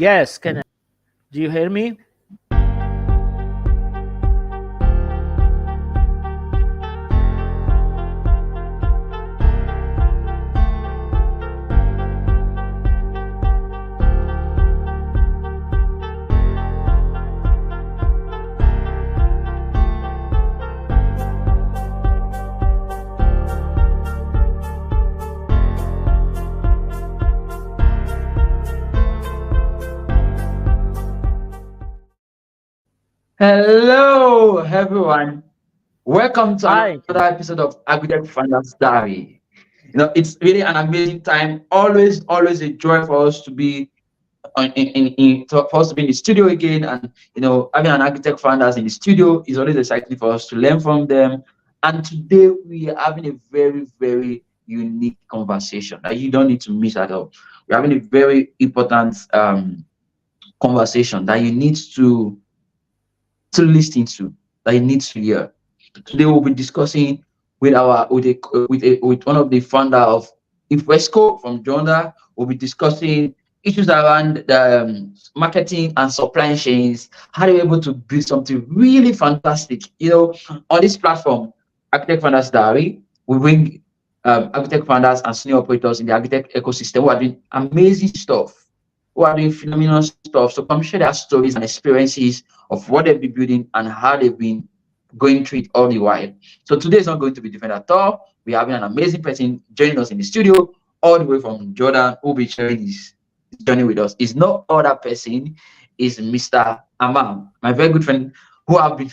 Yes, Kenneth. Do you hear me? Hello, everyone. Welcome to another Hi, Kenneth. episode of Agritech Founders Diary. It's really an amazing time. Always a joy for us to be for us to be in the studio again. And having an Agritech Founders in the studio is always exciting for us to learn from them. And today we are having a very unique conversation that you don't need to miss at all. We're having a very important conversation that you need to listen to, that you need to hear. Today we'll be discussing with one of the founder of EFRESCO from Jonah. We'll be discussing issues around the marketing and supply chains. How are you able to build something really fantastic? On this platform, Architect Founders Diary, we bring architect founders and senior operators in the architect ecosystem who are doing amazing stuff, who are doing phenomenal stuff. So come share their stories and experiences of what they've been building and how they've been going through it all the while. So today is not going to be different at all. We're having an amazing person joining us in the studio, all the way from Jordan, who will be sharing his journey with us. Is no other person, is Mr. Ammar, my very good friend, who've been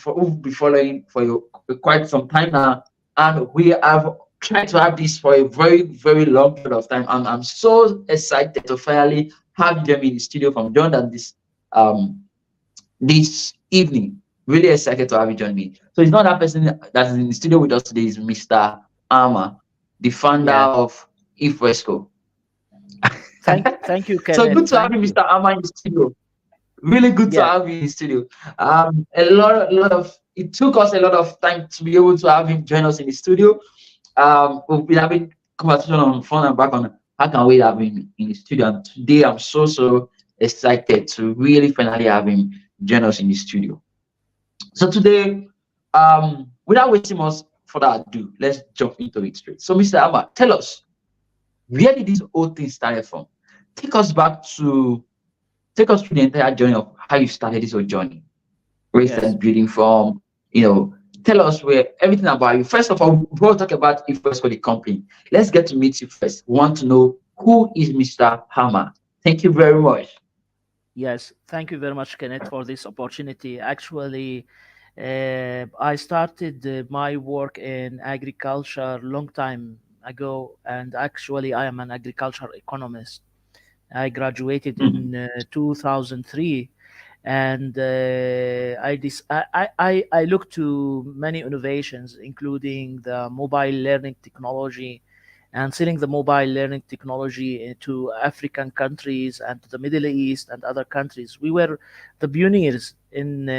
following for quite some time now, and we have tried to have this for a very long period of time. And I'm so excited to finally have them in the studio from Jordan um this evening. Really excited to have you join me. So it's not that person that is in the studio with us today, is Mr. Ammar, the founder Yes. of EFRESCO. Thank you, So Kenneth. good to have Thank you, you. Mr. Ammar, in the studio. Really good to Yeah. have you in the studio. It took us a lot of time to be able to have him join us in the studio. We've been having conversation on phone and back on how can we have him in the studio. And today I'm so excited to really finally have him join us in the studio. So today, without wasting much further ado, let's jump into it straight. So, Mr. Ammar, tell us, where did this whole thing started from? Take us back to take us through the entire journey of how you started this whole journey, where you Yes. started building from. Tell us where everything about you. First of all, before we talk about if first for the company, let's get to meet you first. We want to know who is Mr. Ammar. Thank you very much. Yes. Thank you very much, Kenneth, for this opportunity. Actually, I started my work in agriculture long time ago, and actually, I am an agriculture economist. I graduated Mhm. in 2003, and I looked to many innovations, including the mobile learning technology, and selling the mobile learning technology to African countries and to the Middle East and other countries. We were the pioneers in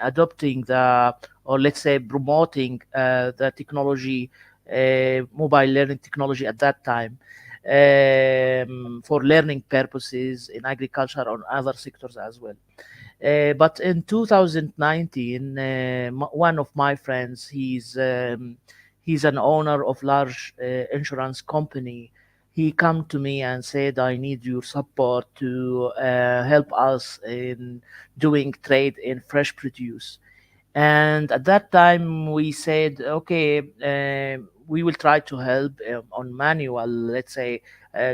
adopting the, or let's say promoting the technology, mobile learning technology at that time, for learning purposes in agriculture or other sectors as well. But in 2019, one of my friends, he's an owner of large insurance company. He come to me and said, "I need your support to help us in doing trade in fresh produce." And at that time, we said, "Okay, we will try to help on manual, let's say,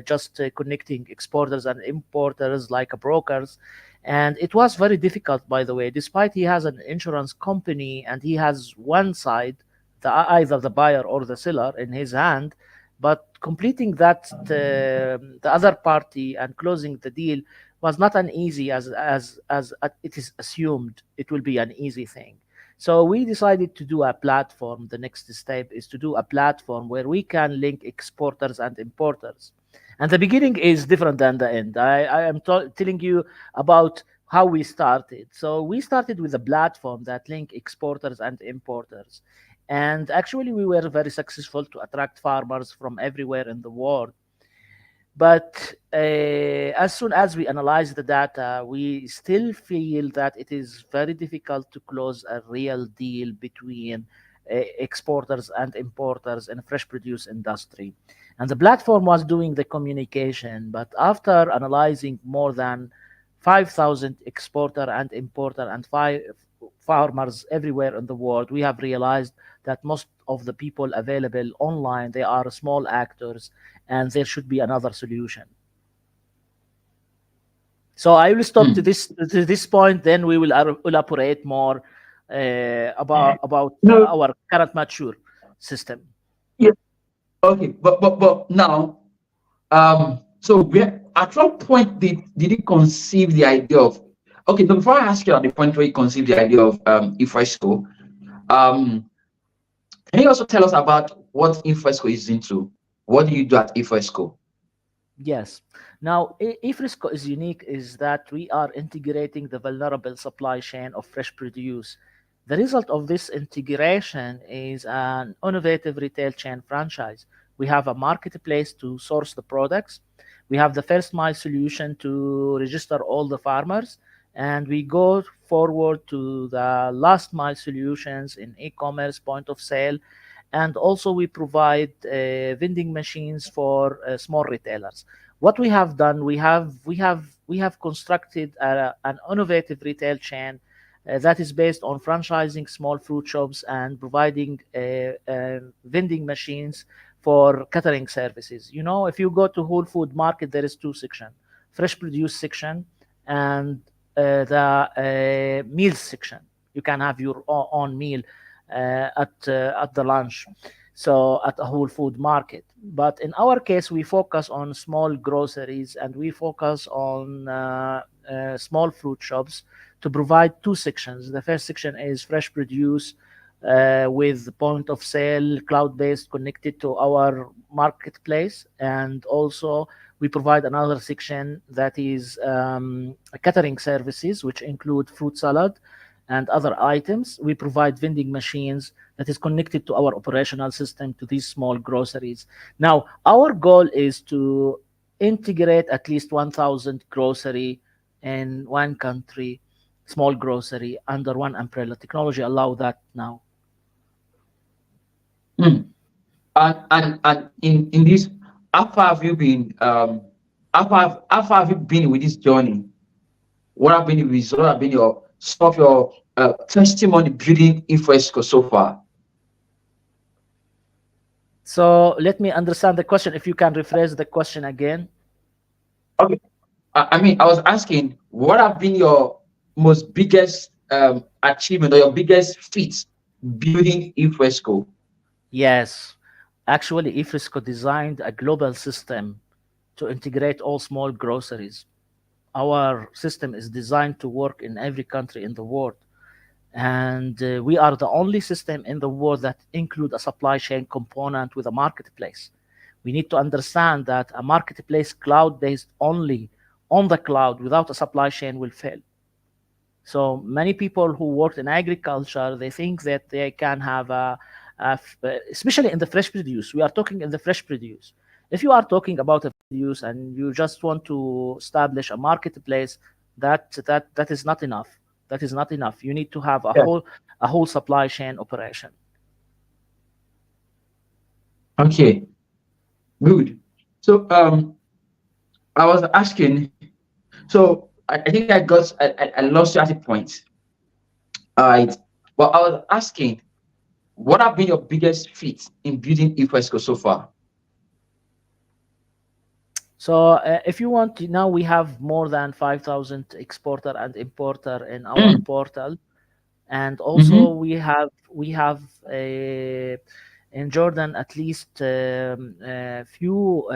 just connecting exporters and importers like brokers." And it was very difficult, by the way, despite he has an insurance company and he has one side, either the buyer or the seller in his hand, but completing that, the other party, and closing the deal was not an easy as it is assumed it will be an easy thing. So we decided to do a platform. The next step is to do a platform where we can link exporters and importers. And the beginning is different than the end. I am telling you about how we started. So we started with a platform that link exporters and importers. And actually, we were very successful to attract farmers from everywhere in the world. But as soon as we analyze the data, we still feel that it is very difficult to close a real deal between exporters and importers in fresh produce industry. And the platform was doing the communication, but after analyzing more than 5,000 exporter and importer and five farmers everywhere in the world, we have realized that most of the people available online, they are small actors, and there should be another solution. So I will stop Hmm. to this point. Then we will elaborate more about No, our current mature system. yeah, okay, but now, so where at what point did you conceive the idea of? Okay, no, before I ask you at the point where you conceived the idea of EFRESCO, um, can you also tell us about what EFRESCO is into? What do you do at EFRESCO? Yes. Now, EFRESCO is unique is that we are integrating the vulnerable supply chain of fresh produce. The result of this integration is an innovative retail chain franchise. We have a marketplace to source the products. We have the first mile solution to register all the farmers. And we go forward to the last mile solutions in e-commerce, point of sale, and also we provide vending machines for small retailers. What we have done, we have constructed an innovative retail chain that is based on franchising small fruit shops and providing vending machines for catering services. You know, if you go to Whole Food Market, there is two section: fresh produce section and the meals section. You can have your own meal at the lunch, so at a Whole Food Market. But in our case, we focus on small groceries and we focus on small fruit shops to provide two sections. The first section is fresh produce with point of sale, cloud based, connected to our marketplace, and also we provide another section that is catering services, which include fruit salad and other items. We provide vending machines that is connected to our operational system to these small groceries. Now, our goal is to integrate at least 1,000 grocery in one country, small grocery under one umbrella. Technology allow that now. Hmm. And in this, how far have you been? How far have you been with this journey? What have been the results? What have been your some of your testimony building Infresco so far? So let me understand the question. If you can rephrase the question again. Okay, I mean, I was asking, what have been your most biggest achievement or your biggest feats building Infresco? Yes, actually, EFRESCO designed a global system to integrate all small groceries. Our system is designed to work in every country in the world. And we are the only system in the world that include a supply chain component with a marketplace. We need to understand that a marketplace cloud based only on the cloud without a supply chain will fail. So many people who work in agriculture, they think that they can have especially in the fresh produce. We are talking in the fresh produce. If you are talking about a produce and you just want to establish a marketplace, that is not enough. That is not enough. You need to have Yeah. a whole supply chain operation. Okay, good. So I was asking, so I think I lost you at a point. All right. Well, I was asking, what have been your biggest feats in building Infresco so far? So if you want, now we have more than 5,000 exporter and importer in our Mm. portal, and also Mm-hmm. we have in Jordan at least a few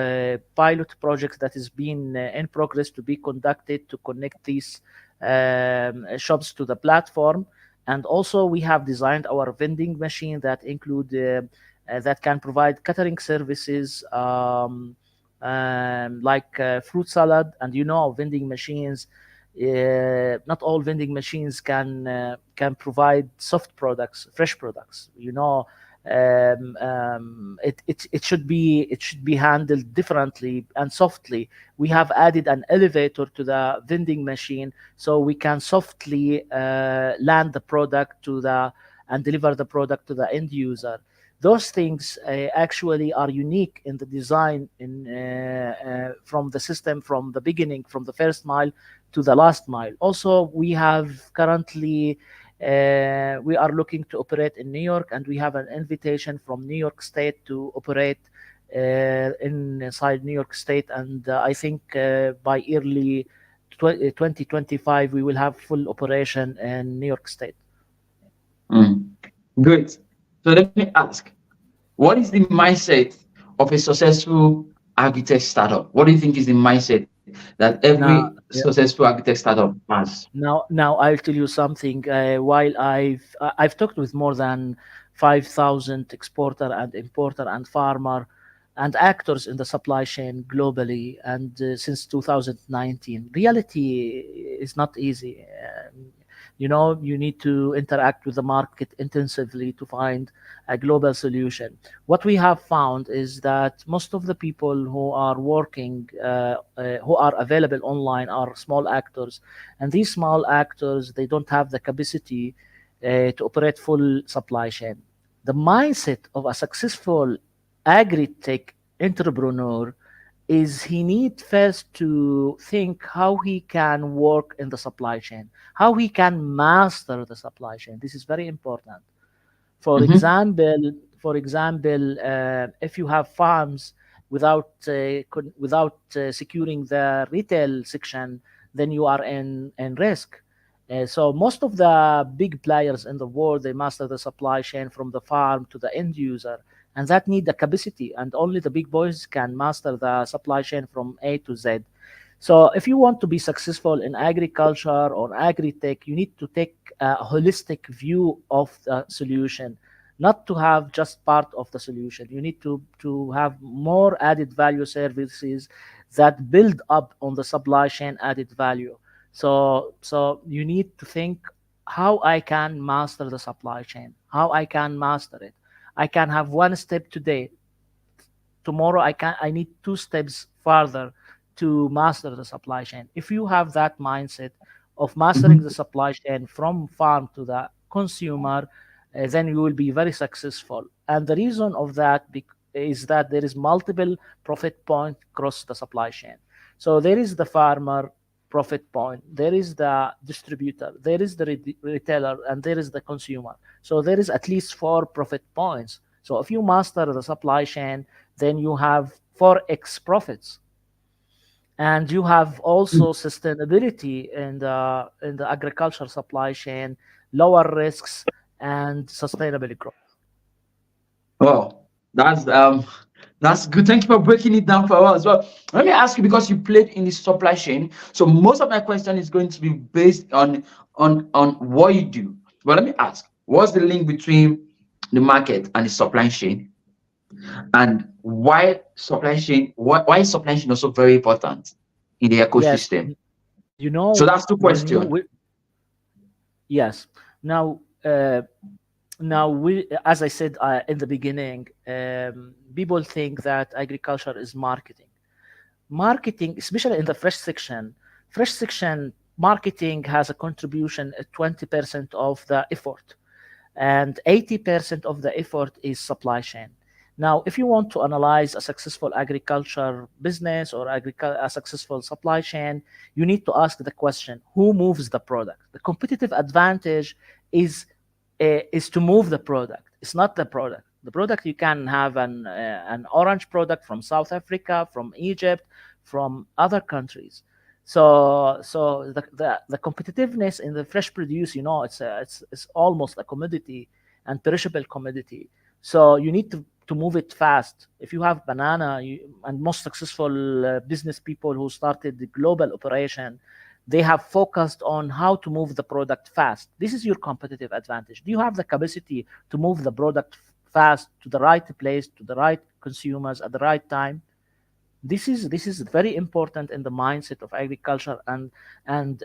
pilot projects that has been in progress to be conducted to connect these shops to the platform. And also we have designed our vending machine that include that can provide catering services, like fruit salad. And you know, vending machines, not all vending machines can provide soft products, fresh products. You know, It should be handled differently and softly. We have added an elevator to the vending machine so we can softly land the product to the and deliver the product to the end user. Those things actually are unique in the design from the system, from the beginning, from the first mile to the last mile. Also, we have currently we are looking to operate in New York, and we have an invitation from New York State to operate inside New York State. And I think by early 2025, we will have full operation in New York State. Mm. Great. So let me ask, what is the mindset of a successful agritech startup? What do you think is the mindset that every Now, successful agritech startup has? now I'll tell you something. While I've talked with more than 5,000 exporter and importer and farmer and actors in the supply chain globally, and since 2019, reality is not easy. You need to interact with the market intensively to find a global solution. What we have found is that most of the people who are working, who are available online, are small actors, and these small actors, they don't have the capacity to operate full supply chain. The mindset of a successful agri-tech entrepreneur is he need first to think how he can work in the supply chain, how he can master the supply chain. This is very important. For Mm-hmm. example, if you have farms without securing the retail section, then you are in risk. So most of the big players in the world, they master the supply chain from the farm to the end user, and that need the capacity. And only the big boys can master the supply chain from A to Z. So if you want to be successful in agriculture or agri-tech, you need to take a holistic view of the solution, not to have just part of the solution. You need to have more added value services that build up on the supply chain added value. So you need to think how I can master the supply chain, how I can master it. I can have one step today, tomorrow I need two steps further to master the supply chain. If you have that mindset of mastering the Mm-hmm. supply chain from farm to the consumer, then you will be very successful. And the reason of that is that there is multiple profit point across the supply chain. So there is the farmer profit point, there is the distributor, there is the retailer, and there is the consumer. So there is at least four profit points. So if you master the supply chain, then you have 4x profits, and you have also sustainability in the agriculture supply chain, lower risks, and sustainable growth. Oh, that's good. Thank you for breaking it down for us. Well, let me ask you, because you played in the supply chain, so most of my question is going to be based on what you do. But let me ask, what's the link between the market and the supply chain, and why is supply chain also very important in the Yes, ecosystem? you So know that's two when you questions. yes. Now, as I said in the beginning, people think that agriculture is marketing. Marketing, especially in the fresh section, marketing has a contribution at 20% of the effort, and 80% of the effort is supply chain. Now, if you want to analyze a successful agriculture business or a successful supply chain, you need to ask the question: who moves the product? The competitive advantage is is to move the product. It's not the product. The product, you can have an orange product from South Africa, from Egypt, from other countries. So the competitiveness in the fresh produce, it's almost a commodity and perishable commodity. So you need to move it fast. If you have banana, and most successful business people who started the global operation, they have focused on how to move the product fast. This is your competitive advantage. Do you have the capacity to move the product fast to the right place, to the right consumers at the right time? This is very important in the mindset of agriculture and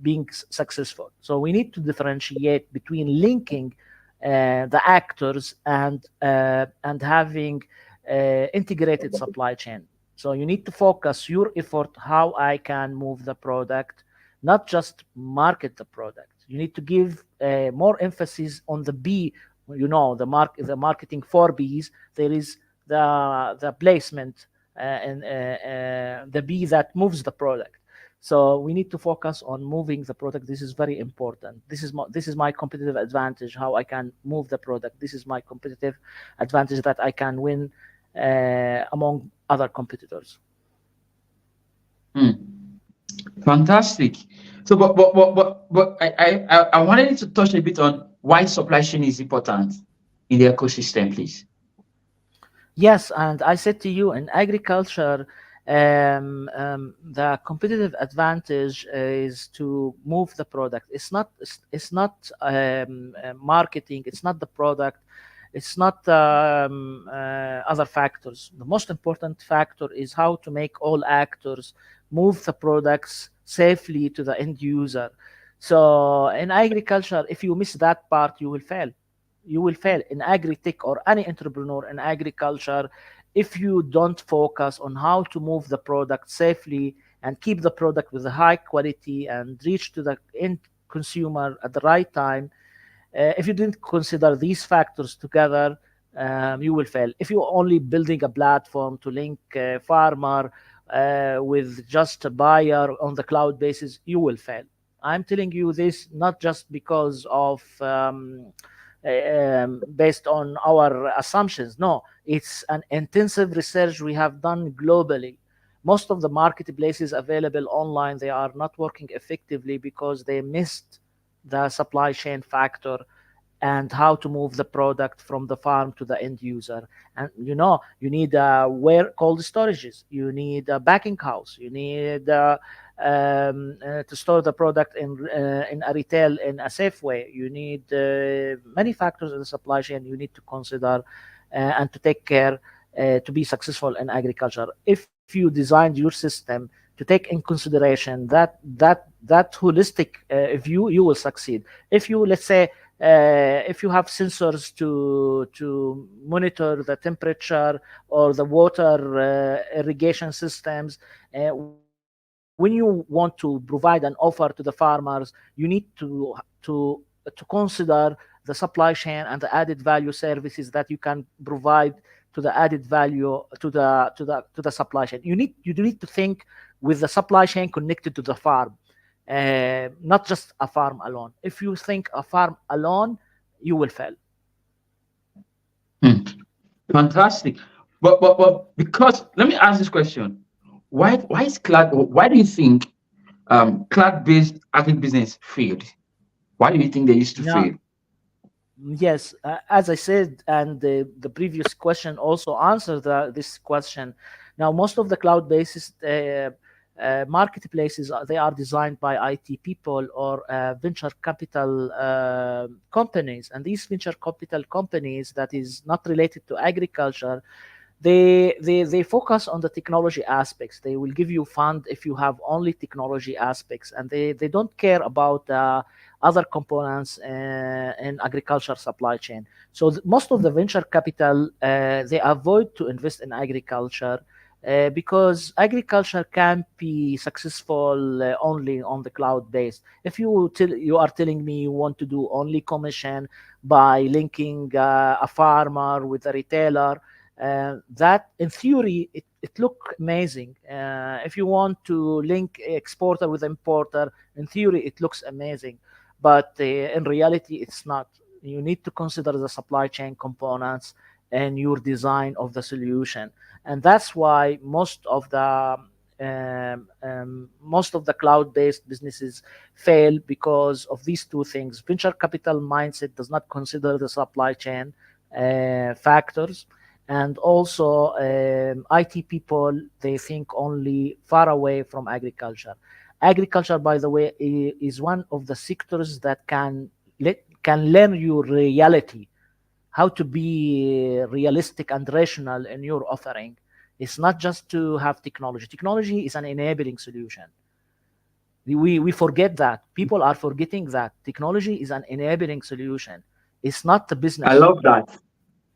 being successful. So we need to differentiate between linking the actors, and having integrated supply chain. So you need to focus your effort how I can move the product, not just market the product. You need to give more emphasis on the B. The marketing for B's. There is the placement and the B that moves the product. So we need to focus on moving the product. This is very important. This is my competitive advantage. How I can move the product. This is my competitive advantage that I can win among other competitors. Hmm. Fantastic. So, but I wanted you to touch a bit on why supply chain is important in the ecosystem, please. Yes, and I said to you, in agriculture, the competitive advantage is to move the product. It's not marketing. It's not the product. It's not other factors. The most important factor is how to make all actors move the products safely to the end user. So in agriculture, if you miss that part, you will fail. You will fail in agritech or any entrepreneur in agriculture if you don't focus on how to move the product safely and keep the product with a high quality and reach to the end consumer at the right time. If you didn't consider these factors together, you will fail. If you're only building a platform to link farmer with just a buyer on the cloud basis, you will fail. I'm telling you this not just because of based on our assumptions. No, it's an intensive research we have done globally. Most of the marketplaces available online, they are not working effectively because they missed the supply chain factor and how to move the product from the farm to the end user. And you need where cold storages, you need a packing house, you need to store the product in a retail in a safe way. You need many factors in the supply chain you need to consider and to take care to be successful in agriculture. If you designed your system to take in consideration that holistic view, you will succeed. If you, let's say, if you have sensors to monitor the temperature or the water irrigation systems, when you want to provide an offer to the farmers, you need to consider the supply chain and the added value services that you can provide to the added value to the supply chain. You need to think with the supply chain connected to the farm, not just a farm alone. If you think a farm alone, you will fail. Hmm. Fantastic. But because let me ask this question. Why is cloud why do you think cloud-based agribusiness failed? Why do you think they used to Now, fail? yes, as I said, and the previous question also answered this question. Now, most of the cloud-based marketplaces, they are designed by IT people or venture capital companies, and these venture capital companies that is not related to agriculture, they focus on the technology aspects. They will give you fund if you have only technology aspects, and they don't care about other components in agriculture supply chain. So most of the venture capital, they avoid to invest in agriculture because agriculture can be successful only on the cloud base. If you are telling me you want to do only commission by linking a farmer with a retailer, that in theory it look amazing. If you want to link exporter with importer, in theory it looks amazing, but in reality it's not. You need to consider the supply chain components and your design of the solution, and that's why most of the cloud-based businesses fail because of these two things. Venture capital mindset does not consider the supply chain factors, and also IT people, they think only far away from agriculture. Agriculture, by the way, is one of the sectors that can learn you reality, how to be realistic and rational in your offering. It's not just to have technology. Technology is an enabling solution. We forget that. People are forgetting that technology is an enabling solution. It's not the I business. love that.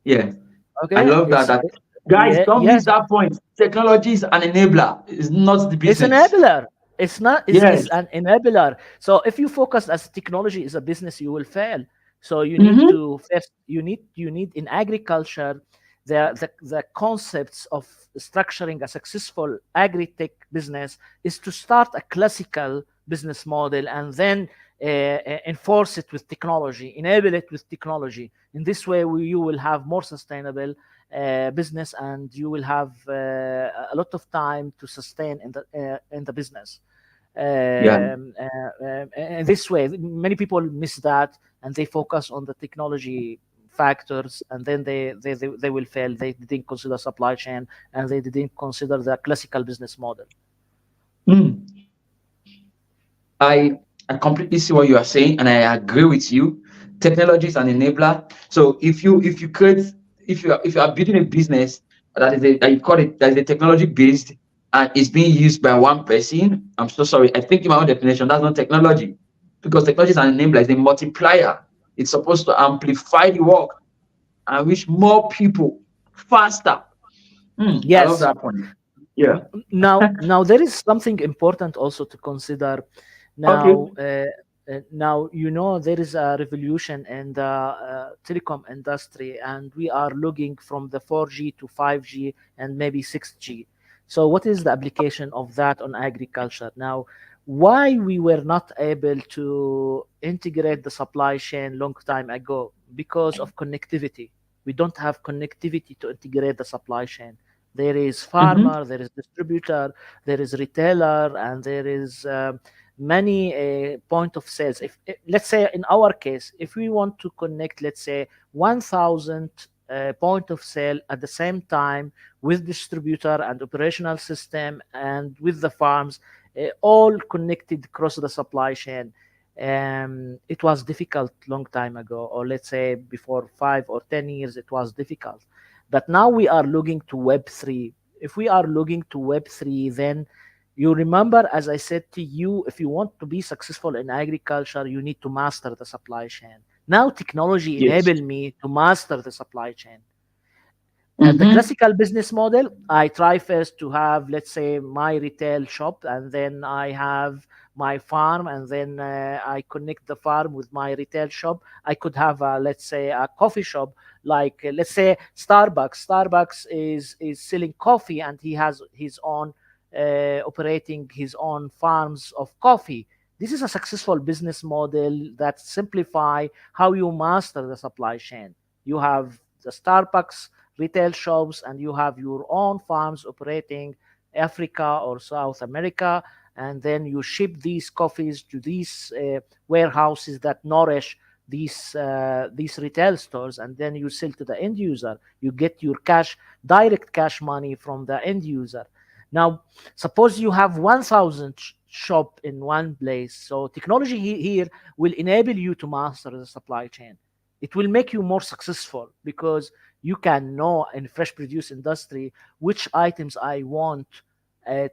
Yeah, I Okay, love that. it's That guys, yeah, don't miss yes, that point. Technology is an enabler. It's not the it's an business. enabler. It's not is Yes. an enabler. So if you focus as technology is a business, you will fail. So you need Mm-hmm. to first you need in agriculture the concepts of structuring a successful agri-tech business is to start a classical business model and then enforce it with technology, enable it with technology. In this way, you will have more sustainable business, and you will have a lot of time to sustain in the business. Yeah. In this way, many people miss that, and they focus on the technology factors, and then they will fail. They didn't consider supply chain, and they didn't consider the classical business model. Mm. I I completely see what you are saying, and I agree with you. Technology is an enabler. So if you are building a business that you call it that is a technology based and it's being used by one person, I'm so sorry. I think in my own definition, that's not technology. Because technology is an enabler, it's a multiplier. It's supposed to amplify the work and reach more people faster. I love Yes. that point. Yeah. Now there is something important also to consider. Okay. Now there is a revolution in the telecom industry, and we are looking from the 4G to 5G and maybe 6G. So what is the application of that on agriculture now? Why we were not able to integrate the supply chain long time ago? Because of connectivity. We don't have connectivity to integrate the supply chain. There is Mm-hmm. farmer, there is distributor, there is retailer, and there is many point of sales. If let's say in our case, if we want to connect, let's say 1,000 point of sale at the same time with distributor and operational system and with the farms, all connected across the supply chain. It was difficult long time ago, or let's say before 5 or 10 years, it was difficult. But now we are looking to Web3. If we are looking to Web3, then you remember, as I said to you, if you want to be successful in agriculture, you need to master the supply chain. Now technology Yes. enable me to master the supply chain. At the Mm-hmm. classical business model, I try first to have, let's say, my retail shop, and then I have my farm, and then I connect the farm with my retail shop. I could have, let's say, a coffee shop, like let's say Starbucks. Starbucks is selling coffee, and he has his own operating his own farms of coffee. This is a successful business model that simplify how you master the supply chain. You have the Starbucks retail shops, and you have your own farms operating Africa or South America, and then you ship these coffees to these warehouses that nourish these retail stores, and then you sell to the end user. You get your direct cash money from the end user. Now, suppose you have 1,000 shop in one place. So technology here will enable you to master the supply chain. It will make you more successful because you can know in fresh produce industry which items I want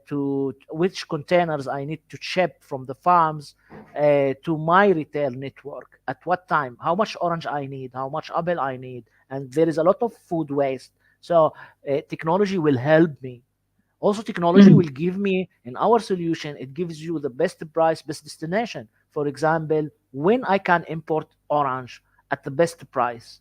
to which containers I need to ship from the farms to my retail network at what time, how much orange I need, how much apple I need, and there is a lot of food waste. So technology will help me. Also, technology Mm. will give me, in our solution, it gives you the best price, best destination. For example, when I can import orange at the best price,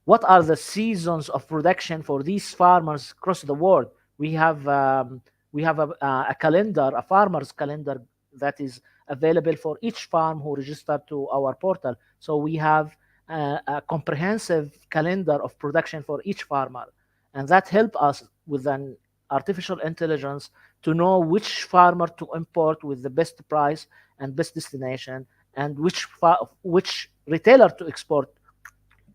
what are the seasons of production for these farmers across the world? We have a calendar, a farmer's calendar that is available for each farm who registered to our portal. So we have a comprehensive calendar of production for each farmer, and that help us with an artificial intelligence to know which farmer to import with the best price and best destination, and which retailer to export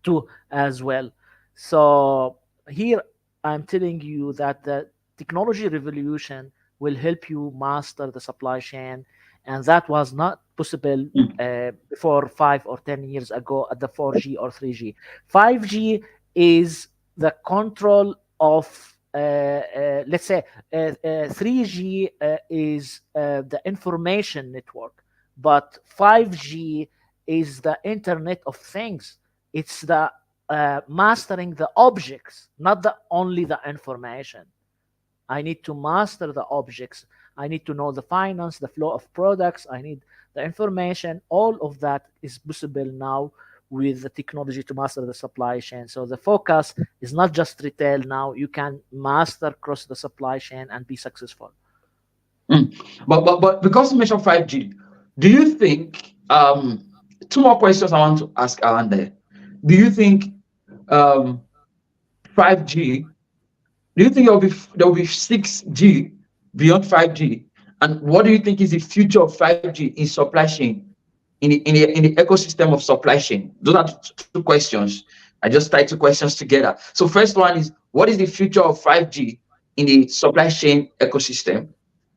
too as well. So here I'm telling you that the technology revolution will help you master the supply chain, and that was not possible before 5 or 10 years ago at the 4G or 3G. 5G is the control of let's say 3G is the information network, but 5G is the internet of things. It's the mastering the objects, not the only the information. I need to master the objects. I need to know the finance, the flow of products. I need the information. All of that is possible now with the technology to master the supply chain. So the focus is not just retail now. You can master across the supply chain and be successful. Mm. But because you mentioned 5G, do you think two more questions I want to ask around there. Do you think um 5G, do you think there will be 6G beyond 5G? And what do you think is the future of 5G in supply chain, in the ecosystem of supply chain? Those are two questions. I just tied two questions together. So first one is, what is the future of 5G in the supply chain ecosystem?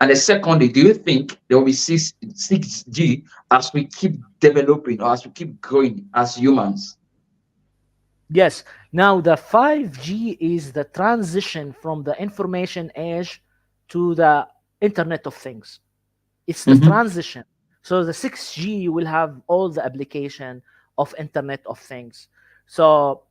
And the secondly, do you think there will be 6G as we keep developing or as we keep growing as humans? Yes. Now the 5G is the transition from the information age to the Internet of Things. It's the Mm-hmm. transition. So the 6G will have all the application of Internet of Things. So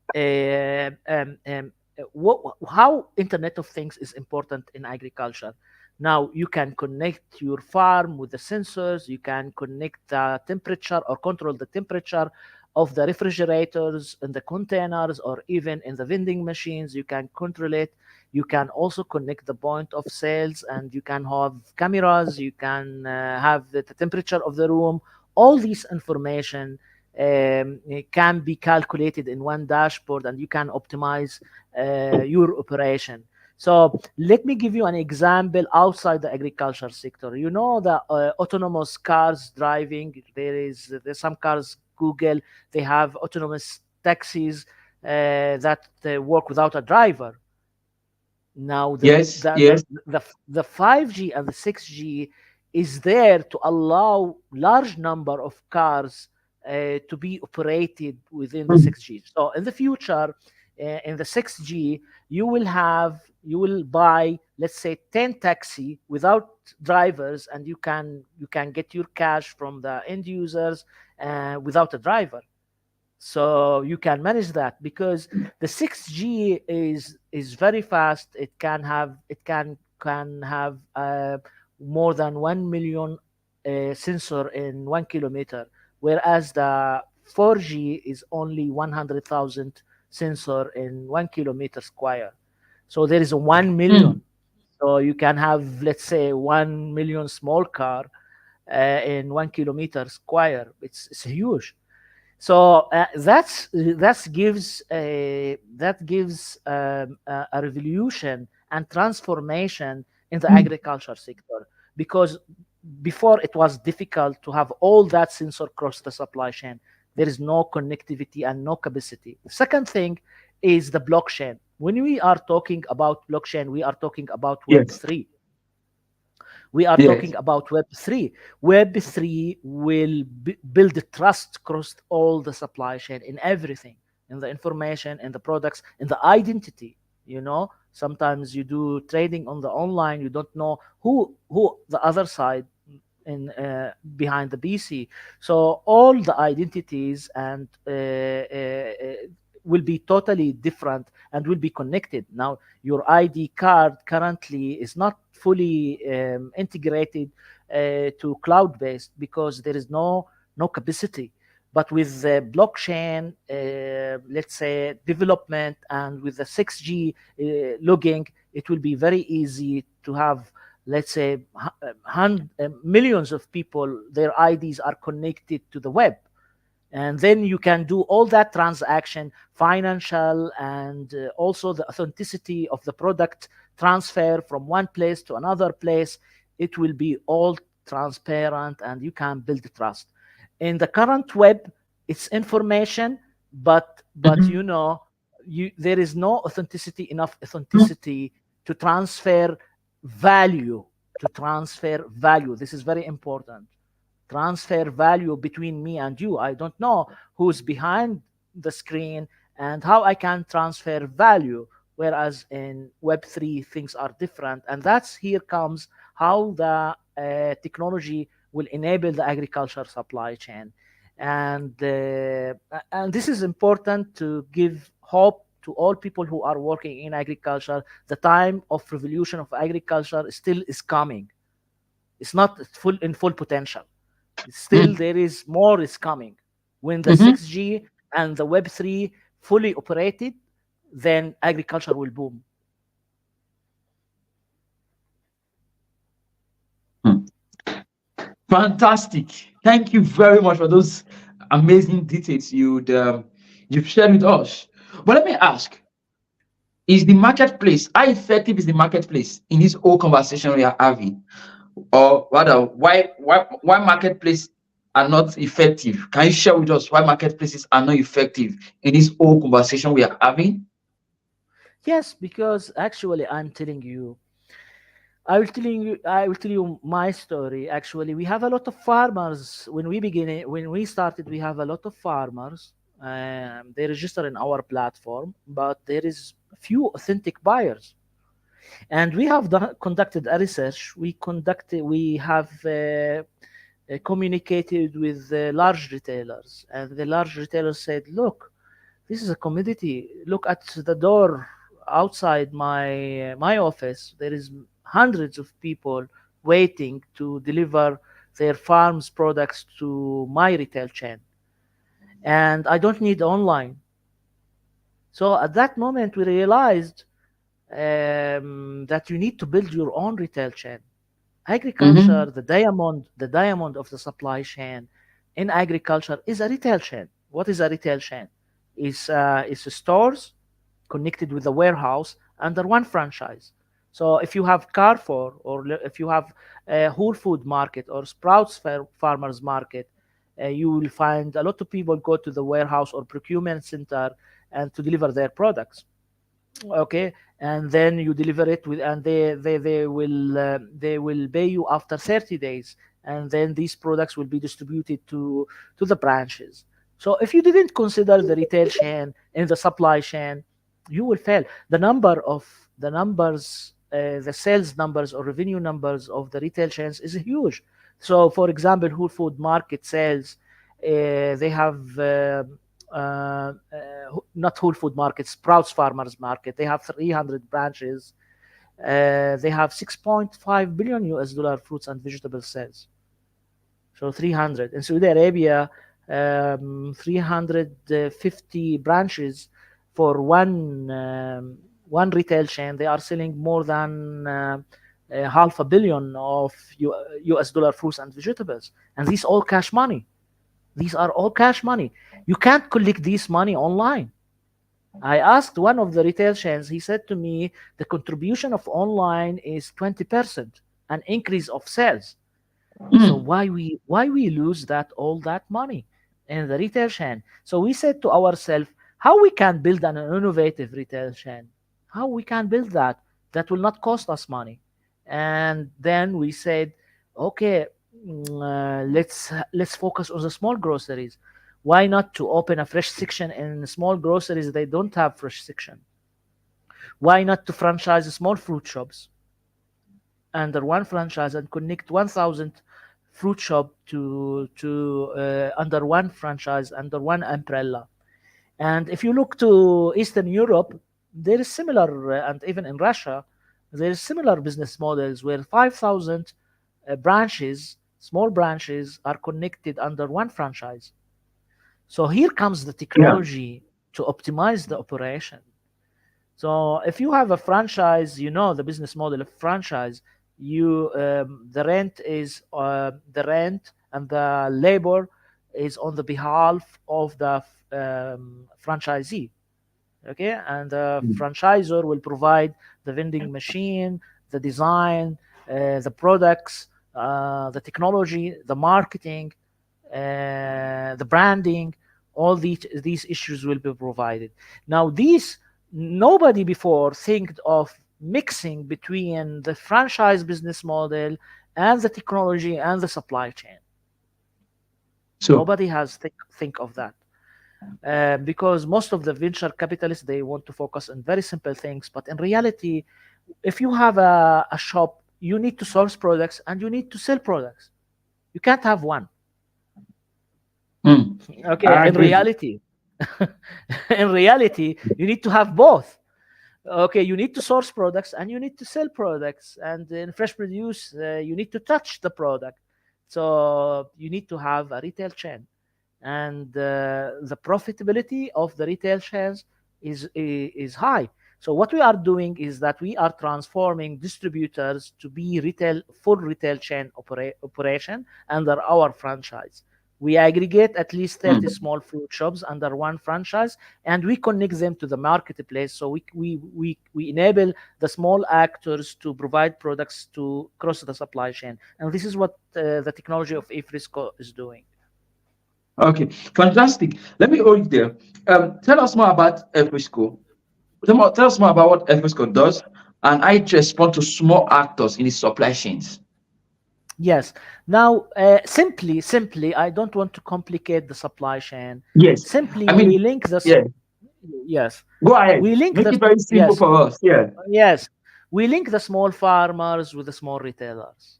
how Internet of Things is important in agriculture. Now you can connect your farm with the sensors. You can connect the temperature or control the temperature of the refrigerators and the containers, or even in the vending machines. You can control it. You can also connect the point of sales, and you can have cameras. You can have the temperature of the room. All these information can be calculated in one dashboard, and you can optimize your operation. So let me give you an example outside the agriculture sector. You know the autonomous cars driving. There's some cars, Google, they have autonomous taxis that work without a driver. Now Yes, yes. the 5G and the 6G is there to allow large number of cars to be operated within the Mm. 6G. So in the future, in the 6G, you will buy, let's say, 10 taxi without drivers, and you can get your cash from the end users without a driver. So you can manage that because the 6G is very fast. It can have more than 1 million sensor in 1 kilometer, whereas the 4G is only 100,000 sensor in 1 kilometer square. So there is a 1 Mm. million. So you can have, let's say, 1 million small car in 1 kilometer square. It's huge. So that gives a revolution and transformation in the Mm. agriculture sector, because before it was difficult to have all that sensor across the supply chain. There is no connectivity and no capacity. The second thing is the blockchain. When we are talking about blockchain, we are talking about Web Yes, 3. We are yes. talking about Web 3. Web 3 will build trust across all the supply chain, in everything, in the information, in the products, in the identity. Sometimes you do trading on the online, you don't know who the other side in behind the BC. So all the identities and will be totally different and will be connected. Now your ID card currently is not fully integrated to cloud based because there is no capacity. But with the blockchain, let's say, development, and with the 6G logging, it will be very easy to have, let's say, millions of people, their IDs are connected to the web. And then you can do all that transaction, financial, and also the authenticity of the product transfer from one place to another place. It will be all transparent, and you can build trust. In the current web, it's information, but Mhm. there is no enough authenticity to transfer value. This is very important. Transfer value between me and you. I don't know who's behind the screen and how I can transfer value. Whereas in Web3, things are different. And that's here comes how the technology will enable the agriculture supply chain. And this is important to give hope to all people who are working in agriculture. The time of revolution of agriculture still is coming. It's not full in full potential. Still, Mm. there is more is coming. When the Mm-hmm. 6G and the Web3 fully operated, then agriculture will boom. Mm. Fantastic. Thank you very much for those amazing details you've shared with us. But let me ask, is the marketplace, how effective is the marketplace in this whole conversation we are having? Or rather, why marketplace are not effective? Can you share with us why marketplaces are not effective in this whole conversation we are having? Yes, because actually, I will tell you my story. Actually, we have a lot of farmers. When we started, we have a lot of farmers. They register in our platform, but there is few authentic buyers. And we have conducted a research. We have communicated with large retailers, and the large retailers said, "Look, this is a commodity. Look at the door outside my office. There is hundreds of people waiting to deliver their farms products to my retail chain, and I don't need online." So at that moment, we realized that you need to build your own retail chain. Agriculture, Mm-hmm. the diamond of the supply chain in agriculture is a retail chain. What is a retail chain? It's stores connected with the warehouse under one franchise. So if you have Carrefour, or if you have a Whole Food Market or Sprouts Farmers Market, you will find a lot of people go to the warehouse or procurement center and to deliver their products. Okay, and then you deliver it with, and they will pay you after 30 days, and then these products will be distributed to the branches. So if you didn't consider the retail chain in the supply chain, you will fail. The sales numbers or revenue numbers of the retail chains is huge. So for example, Whole Food Market sales, they have not Whole Food Market, Sprouts Farmers Market. They have 300 branches. They have 6.5 billion US dollar fruits and vegetable sales. So 300. In Saudi Arabia, 350 branches for one retail chain. They are selling more than half a billion of US dollar fruits and vegetables, and these all cash money. These are all cash money. You can't collect this money online. I asked one of the retail chains. He said to me, the contribution of online is 20%, an increase of sales. So Mm. why we lose that money in the retail chain? So we said to ourselves, how we can build an innovative retail chain? How we can build that will not cost us money? And then we said, okay, let's focus on the small groceries. Why not to open a fresh section in small groceries? They don't have fresh section. Why not to franchise small fruit shops under one franchise and connect 1,000 fruit shop to under one franchise, under one umbrella? And if you look to Eastern Europe, there is similar, and even in Russia, there is similar business models where 5,000 branches, small branches, are connected under one franchise. So here comes the Yeah. technology to optimize the operation. So if you have a franchise, you know the business model of franchise. The rent and the labor is on the behalf of the franchisee. Okay, and the Mm. franchisor will provide the vending machine, the design, the products, the technology, the marketing, the branding. All these issues will be provided. Now, these nobody before think of mixing between the franchise business model and the technology and the supply chain. So, Nobody has think of that. Because most of the venture capitalists, they want to focus on very simple things, but in reality, if you have a shop, you need to source products and you need to sell products. You can't have one. Mm. Okay, I in agree. reality, in reality, you need to have both. Okay, you need to source products and you need to sell products. And in fresh produce, you need to touch the product. So you need to have a retail chain. And the profitability of the retail chains is high. So what we are doing is that we are transforming distributors to be full retail chain operation under our franchise. We aggregate at least 30 Mm. small fruit shops under one franchise, and we connect them to the marketplace. So we enable the small actors to provide products to cross the supply chain. And this is what the technology of EFRESCO is doing. Okay, fantastic. Let me hold you there. Tell us more about EFRESCO. Tell us more about what EFRESCO does and how it responds to small actors in the supply chains. Yes. Now, simply, I don't want to complicate the supply chain. Yes, Simply, I we mean, link this. yeah. Yes, Go ahead. we link Make the. it very simple Yes, for us. Yeah. yes, we link the small farmers with the small retailers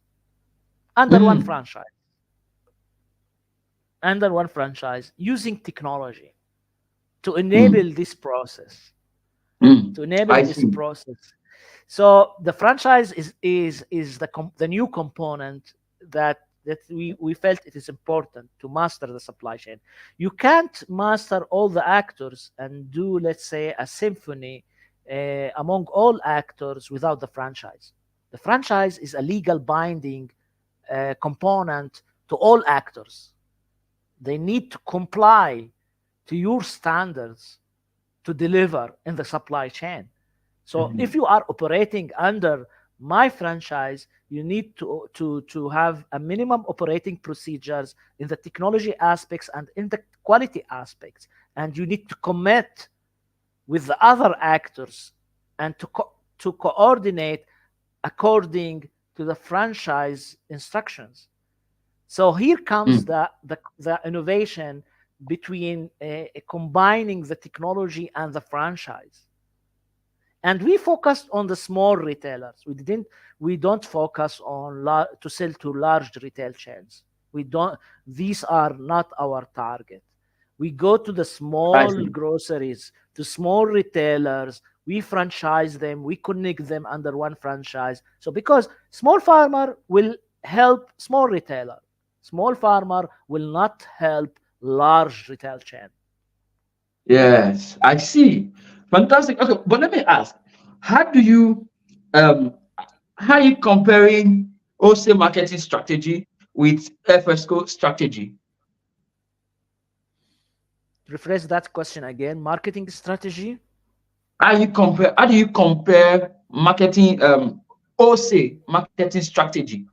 under one Mm. franchise, under one franchise, using technology to Mm. enable this process. Mm. To enable I this see. process. So the franchise is the new component that we felt it is important to master the supply chain. You can't master all the actors and do, let's say, a symphony among all actors without the franchise. The franchise is a legal binding component to all actors. They need to comply to your standards to deliver in the supply chain. So if Mhm. you are operating under my franchise, you need to have a minimum operating procedures in the technology aspects and in the quality aspects, and you need to commit with the other actors and to coordinate according to the franchise instructions. So here comes Mm. the innovation between combining the technology and the franchise. And we focused on the small retailers. We don't focus on to sell to large retail chains. We don't. These are not our target. We go to the I small see. groceries, to small retailers. We franchise them. We connect them under one franchise. So because small farmer will help small retailer, small farmer will not help large retail chain. Yes, I see. Fantastic. Okay, but let me ask, how do you um how are you comparing wholesale marketing strategy with FSCO strategy? Rephrase that question again. Marketing strategy. How do you compare marketing wholesale marketing strategy?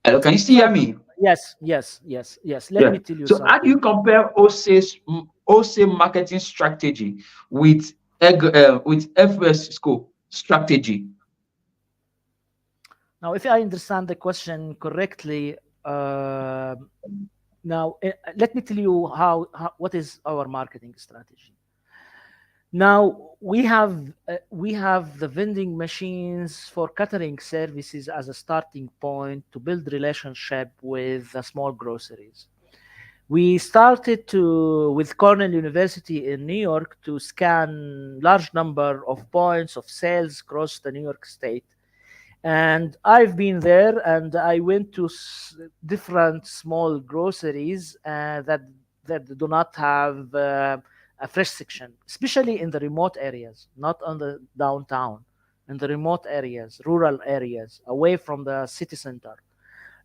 Hello, can you still hear So me? yes. Let Yeah. me tell you So how do you something. compare wholesale marketing strategy with with FSCO strategy? Now, if I understand the question correctly, uh, now let me tell you how what is our marketing strategy. Now we have the vending machines for catering services as a starting point to build relationship with the small groceries. We started to with Cornell University in New York to scan large number of points of sales across the New York state. And I've been there and I went to different small groceries that do not have a fresh section, especially in the remote areas, not on the downtown, in the remote areas, rural areas, away from the city center.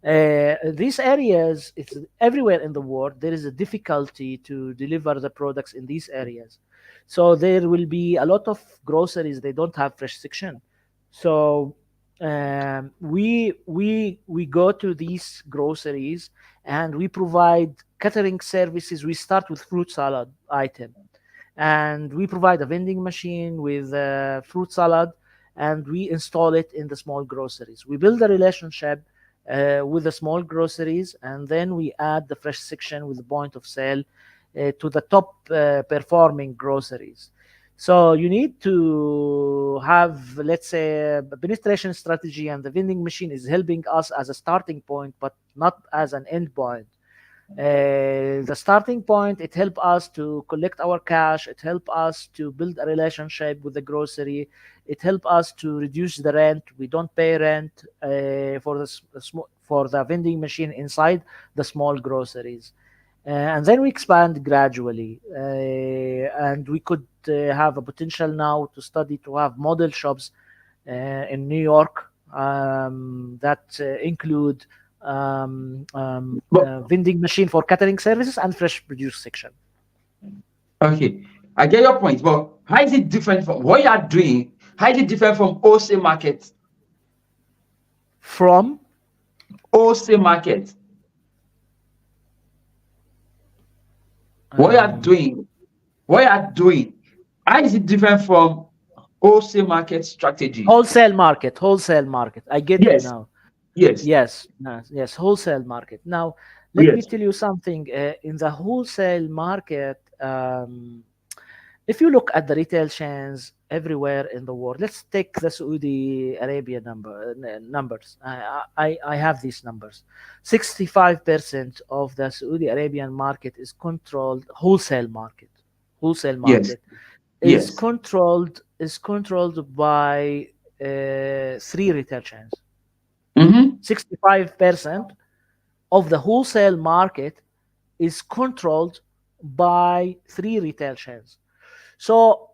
These areas, it's everywhere in the world. There is a difficulty to deliver the products in these areas, so there will be a lot of groceries they don't have fresh section. So we go to these groceries and we provide catering services. We start with fruit salad item, and we provide a vending machine with fruit salad, and we install it in the small groceries. We build a relationship with the small groceries, and then we add the fresh section with the point of sale to the top performing groceries. So you need to have, let's say, a penetration strategy, and the vending machine is helping us as a starting point, but not as an end point. The starting point, it helped us to collect our cash. It helped us to build a relationship with the grocery. It helped us to reduce the rent. We don't pay rent for for the vending machine inside the small groceries. And then we expand gradually, and we could have a potential now to study to have model shops in New York that include But vending machine for catering services and fresh produce section. okay, I get your point. But how is it different from what you are doing? How is it different from wholesale market? From Wholesale market. What you are um, doing? What you are doing? How is it different from wholesale market strategy? wholesale market. I get you Yes, now. yes, Yes, yes, wholesale market. Now, let me yes. tell you something. In the wholesale market, if you look at the retail chains everywhere in the world, let's take the Saudi Arabia numbers. I have these numbers. 65% of the Saudi Arabian market is controlled wholesale market. Wholesale Yes, market yes. is controlled by three retail chains. Mm-hmm. 65% of the wholesale market is controlled by three retail chains. So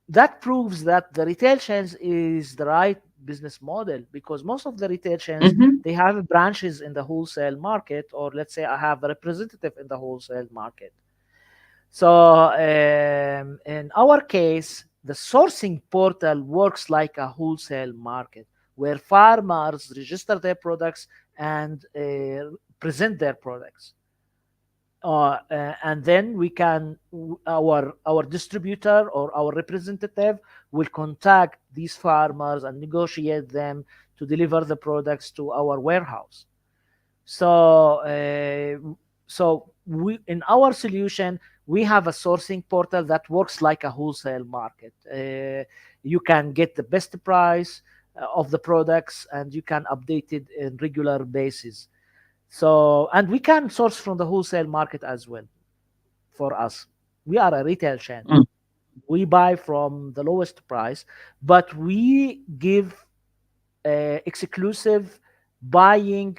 that proves that the retail chains is the right business model, because most of the retail chains, Mm-hmm. they have branches in the wholesale market, or let's say I have a representative in the wholesale market. So in our case, the sourcing portal works like a wholesale market where farmers register their products and present their products. And then we can our distributor or our representative will contact these farmers and negotiate them to deliver the products to our warehouse. So we, in our solution, we have a sourcing portal that works like a wholesale market. You can get the best price of the products, and you can update it in regular basis. So, and we can source from the wholesale market as well. For us, we are a retail chain. Mm. We buy from the lowest price, but we give exclusive buying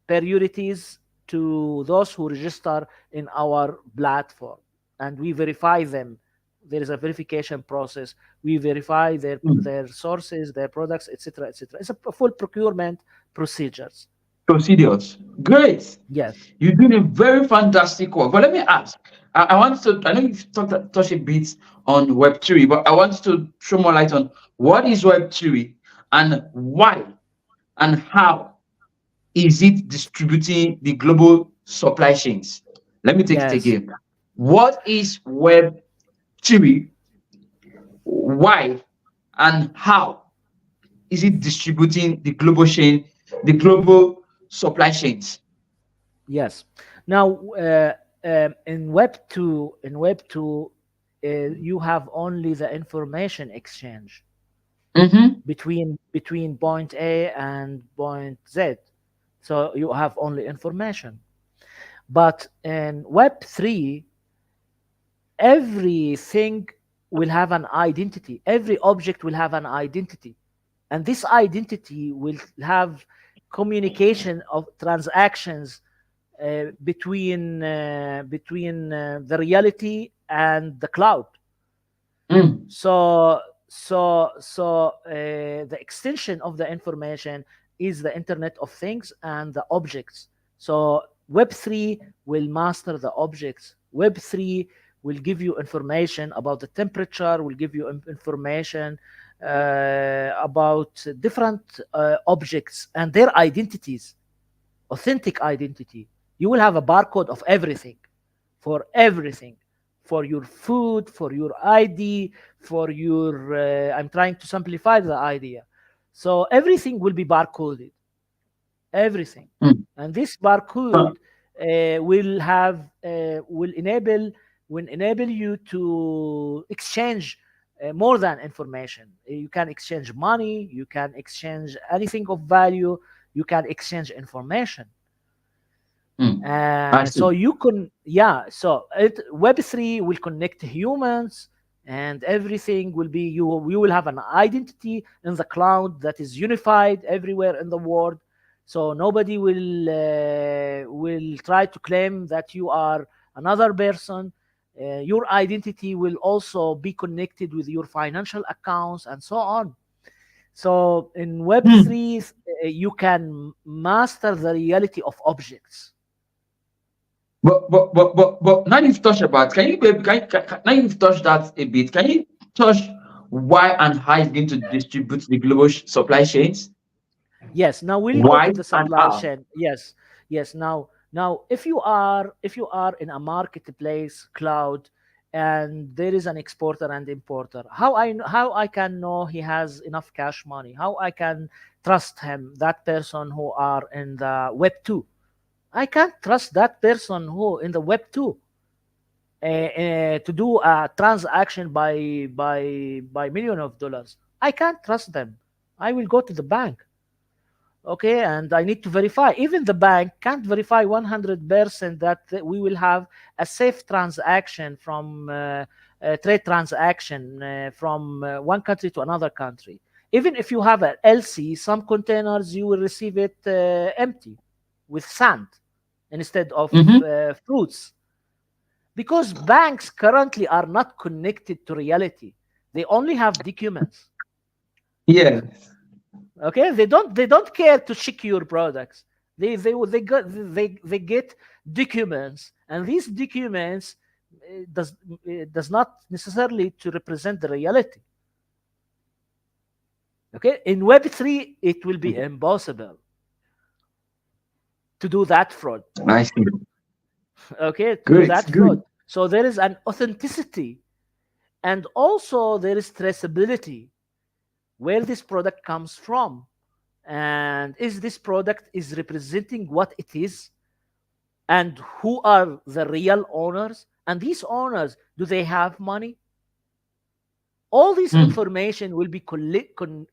priorities to those who register in our platform, and we verify them. There is a verification process. We verify Mm. their sources, their products, etc., etc. It's a full procurement procedures. Procedures. Great. Yes, You're doing a very fantastic work. But let me ask. I want to. I know you've touched a bit on Web theory, but I want to throw more light on what is Web theory and why and how is it distributing the global supply chains? Let me take it yes, again. What is Web theory? Why and how is it distributing the global supply chains? yes. Now, in Web 2, you have only the information exchange Mm-hmm. between point A and point Z. So you have only information. But in Web 3, everything will have an identity. Every object will have an identity. And this identity will have communication of transactions between the reality and the cloud. Mm. So the extension of the information is the Internet of Things and the objects. So Web 3 will master the objects. Web 3 will give you information about the temperature, will give you information about different objects and their identities, authentic identity. You will have a barcode of everything, for everything, for your food, for your ID, for your. I'm trying to simplify the idea. So everything will be barcoded, everything, Mm. and this Uh, barcode will enable you to exchange more than information. You can exchange money, you can exchange anything of value, you can exchange information. Mm. I So see. you can, yeah. So Web3 will connect humans, and everything will be you. You will have an identity in the cloud that is unified everywhere in the world. So nobody will try to claim that you are another person. Your identity will also be connected with your financial accounts and so on. So in Mm. Web3, you can master the reality of objects. But now you've touched about, can you babe, now you've touched that a bit. Can you touch why and how it's going to distribute the global supply chains? Yes, now we'll go Why to the and supply how? chain. Yes, yes. Now if you are in a marketplace cloud, and there is an exporter and importer, how I can know he has enough cash money? How I can trust him? That person who are in the Web 2, I can't trust that person who in the Web 2 to do a transaction by million of dollars. I can't trust them. I will go to the bank, okay, and I need to verify. Even the bank can't verify 100% that we will have a safe transaction from trade transaction from one country to another country. Even if you have an LC, some containers you will receive it empty with sand instead of Mm-hmm. fruits, because banks currently are not connected to reality. They only have documents. Yeah. Okay, they don't care to check your products. They get documents, and these documents does not necessarily to represent the reality. Okay, in Web3 it will be impossible to do that fraud. I see. Okay, to do Great, that fraud. good. So there is an authenticity, and also there is traceability, where this product comes from, and is this product is representing what it is, and who are the real owners, and these owners, do they have money? All this Mm. information will be co-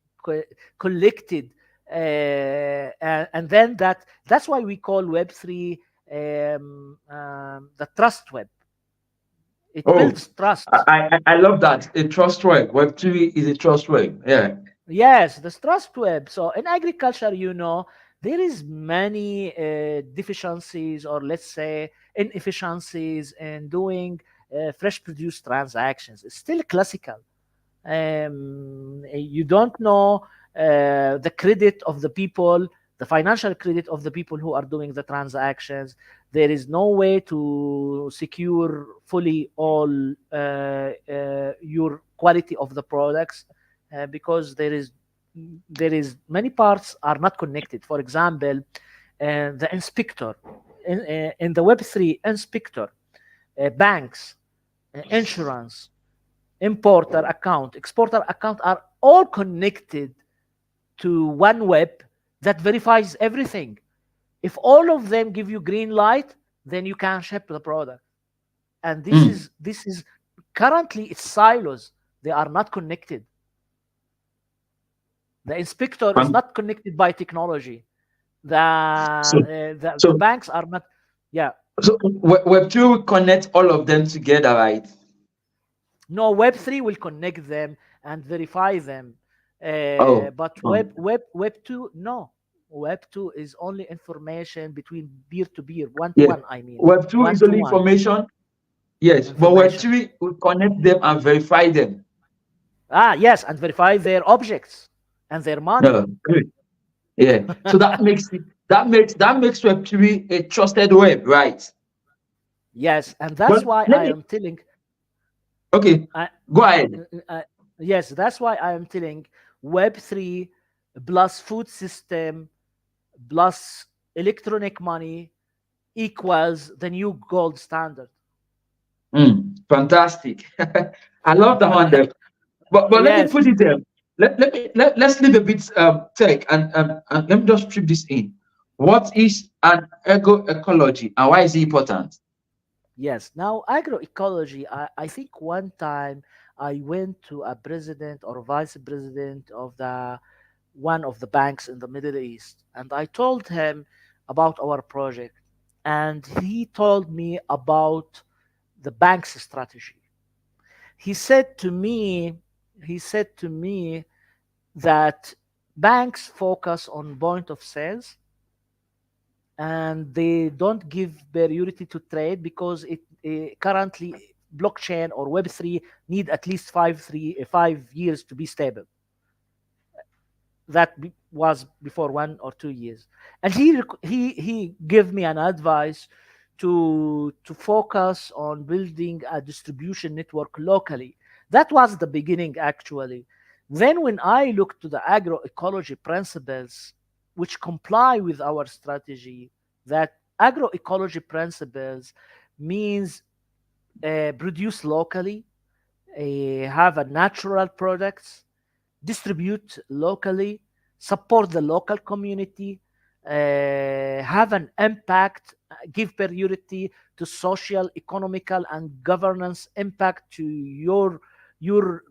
collected, and then that's why we call Web3 the trust web. It Oh, builds trust. I love that. A trust web. Web3 is a trust web. Yeah. Yes, the trust web. So in agriculture, there is many deficiencies, or let's say inefficiencies in doing fresh produce transactions. It's still classical. You don't know the credit of the people, the financial credit of the people who are doing the transactions. There is no way to secure fully all your quality of the products, because there is many parts are not connected. For example, the inspector in the Web3 inspector, banks, insurance, importer account, exporter account are all connected to one web that verifies everything. If all of them give you green light, then you can ship the product. And this Mm. is this is currently it's silos. They are not connected. The inspector is Fan- not connected by technology. The So, the so, banks are not. Yeah. so Web2 will connect all of them together, right? No, Web3 will connect them and verify them. Oh, But oh, Web2, no. Web2 is only information between peer to peer, one to yeah. one, I mean, Web2 one is to only one information. Yes, but information. Web3 will connect them and verify them. Yes, and verify their objects and their money. No, good. Yeah. So that makes Web3 a trusted web, right? Yes, and But that's why let I me, am telling. okay, I, go ahead. yes, that's why I am telling Web3 plus food system plus electronic money equals the new gold standard. Fantastic. I love that one there. But let me Yes, put it there. Let's leave a bit tech and let me just strip this in. What is an agroecology and why is it important? yes. Now, agroecology, I think one time I went to a president or vice president of the one of the banks in the Middle East, and I told him about our project. and he told me about the bank's strategy. He said to me, he said to me that banks focus on point of sales and they don't give priority to trade because it currently blockchain or web3 need at least 5 years to be stable. Was before 1 or 2 years, and he gave me an advice to focus on building a distribution network locally. That was the beginning, actually. Then when I looked to the agroecology principles which comply with our strategy, that agroecology principles means produce locally, have a natural products, distribute locally, support the local community, have an impact, give priority to social, economical, and governance impact to your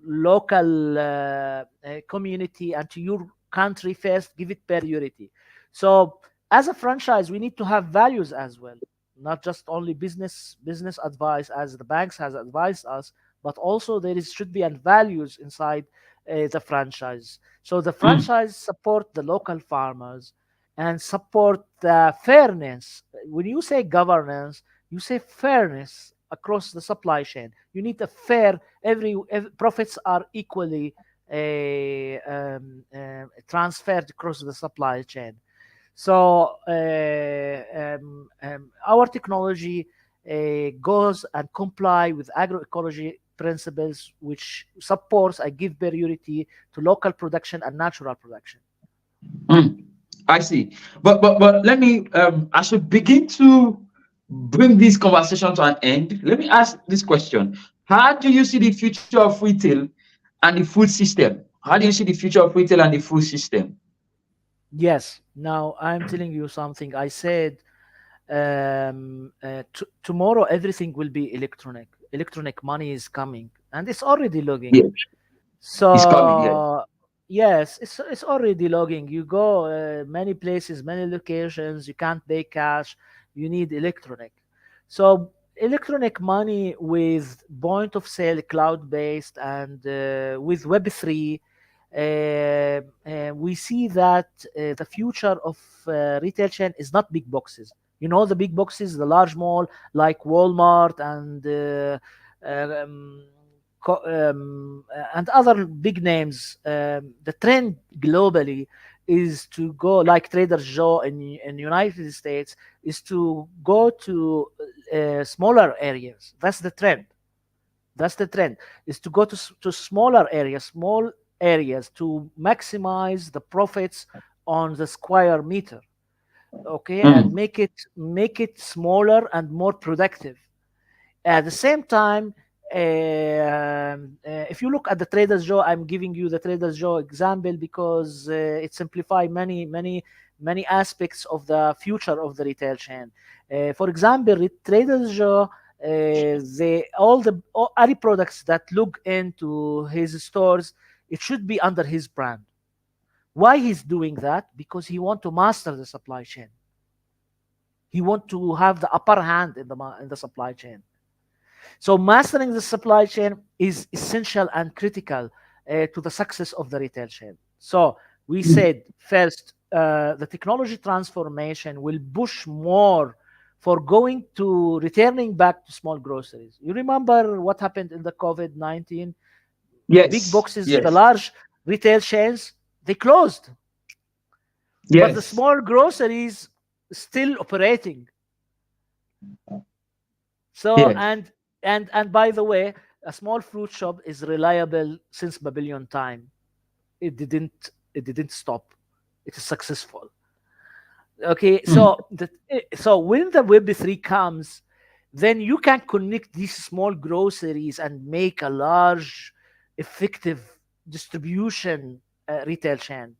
local community and to your country first. Give it priority. So, as a franchise, we need to have values as well, not just only business advice as the banks has advised us, but also there is should be and values inside the franchise. So the Mm. franchise support the local farmers and support the fairness. When you say governance, you say fairness across the supply chain. You need a fair, every profits are equally transferred across the supply chain. So our technology goes and comply with agroecology principles, which supports and give priority to local production and natural production. Mm. I see. But let me as we begin to bring this conversation to an end, let me ask this question. How do you see the future of retail and the food system? How do you see the future of retail and the food system? Yes. Now I'm telling you something. I said tomorrow everything will be electronic. Electronic money is coming, and it's already logging. Yeah, it's coming, yeah. So yes, it's already logging. You go many places, many locations. You can't pay cash. You need electronic. So electronic money with point of sale, cloud based, and with Web3. We see that the future of retail chain is not big boxes. You know, the big boxes, the large mall like Walmart um, and other big names. The trend globally is to go like Trader Joe in United States is to go to smaller areas. That's the trend. That's the trend, is to go to smaller areas, small areas, to maximize the profits on the square meter. Okay, and Mm. make it smaller and more productive. At the same time, if you look at the Trader Joe, I'm giving you the Trader Joe example because it simplifies many aspects of the future of the retail chain. For example, Trader Joe, all any products that look into his stores, it should be under his brand. Why he's doing that? Because he want to master the supply chain. He want to have the upper hand in the supply chain. So mastering the supply chain is essential and critical to the success of the retail chain. So we Mm. said first, the technology transformation will push more for going to returning back to small groceries. You remember what happened in the COVID-19? Big Yes, boxes, the yes, large retail chains, they closed, but the yes. small groceries still operating. So Yeah. and by the way, a small fruit shop is reliable since Babylon time. It didn't stop. It is successful. Okay, Mm. so when the Web3 comes, then you can connect these small groceries and make a large, effective distribution retail chain.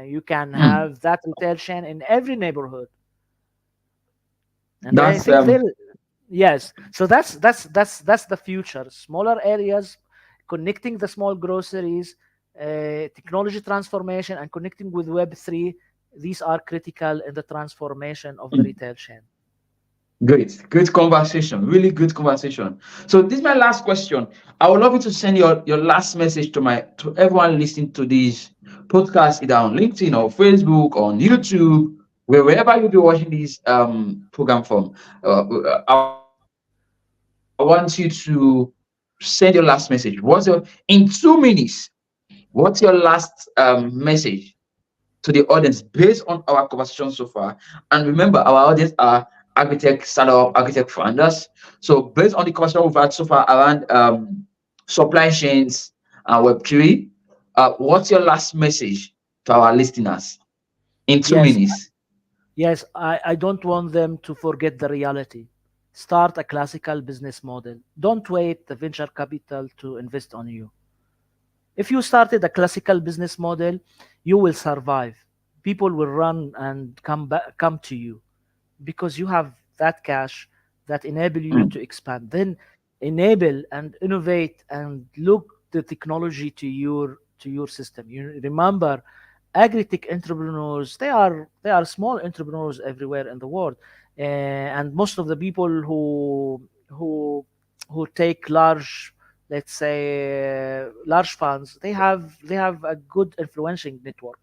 You can Mm. have that retail chain in every neighborhood, and I That's think there. Yes, so that's the future. Smaller areas, connecting the small groceries, technology transformation, and connecting with Web3. These are critical in the transformation of the mm. retail chain. Great conversation. Really good conversation. So this is my last question. I would love you to send your last message to everyone listening to this podcast, either on LinkedIn or Facebook, on YouTube, wherever you'll be watching this program from. I want you to send your last message. In 2 minutes? What's your last message to the audience based on our conversation so far? And remember, our audience are Agritech startup, Agritech founders. So based on the conversation we've had so far around supply chains and Web3, what's your last message to our listeners in two Yes, minutes? yes, I don't want them to forget the reality. Start a classical business model. Don't wait the venture capital to invest on you. If you started a classical business model, you will survive. People will run and come to you because you have that cash that enable you Mm, to expand. Then enable and innovate and look the technology to your system. You remember, agri-tech entrepreneurs, they are small entrepreneurs everywhere in the world, and most of the people who who take large, let's say, large funds, they have a good influencing network.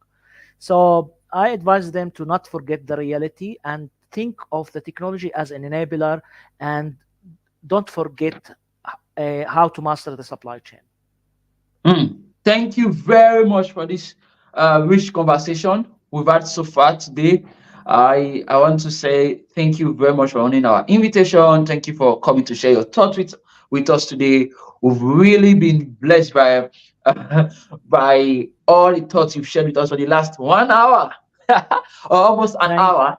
So I advise them to not forget the reality and think of the technology as an enabler, and don't forget how to master the supply chain. Thank you very much for this rich conversation we've had so far today. I want to say thank you very much for honoring our invitation. Thank you for coming to share your thoughts with us today. We've really been blessed by by all the thoughts you've shared with us for the last 1 hour or almost an Thank, hour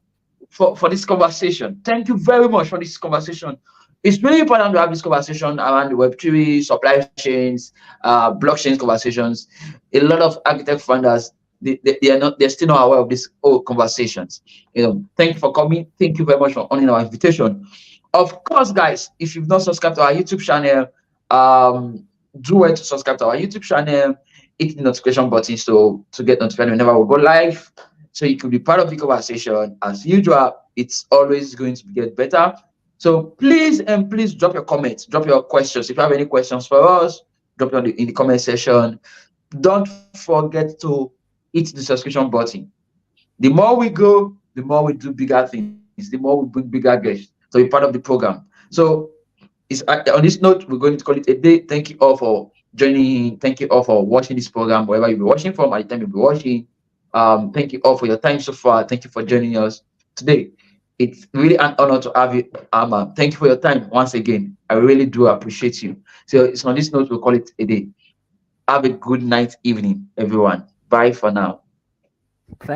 for this conversation. Thank you very much for this conversation. It's really important to have this conversation around the Web3, supply chains, blockchain conversations. A lot of architect founders, they're still not aware of these old conversations. Thank you for coming. Thank you very much for honoring our invitation. Of course, guys, if you've not subscribed to our YouTube channel, um, do well to subscribe to our YouTube channel, hit the notification button so to get notified whenever we go live. So you could be part of the conversation. As usual, it's always going to get better. So please and please drop your comments, drop your questions. If you have any questions for us, drop it in the comment section. Don't forget to hit the subscription button. The more we go, the more we do bigger things, the more we bring bigger guests to be part of the program. So on this note, we're going to call it a day. Thank you all for joining. Thank you all for watching this program, wherever you'll be watching from, at the time you'll be watching. Thank you all for your time so far. Thank you for joining us today. It's really an honor to have you, Amma. Thank you for your time once again. I really do appreciate you. So it's on this note, we'll call it a day. Have a good night, evening, everyone. Bye for now. thank you.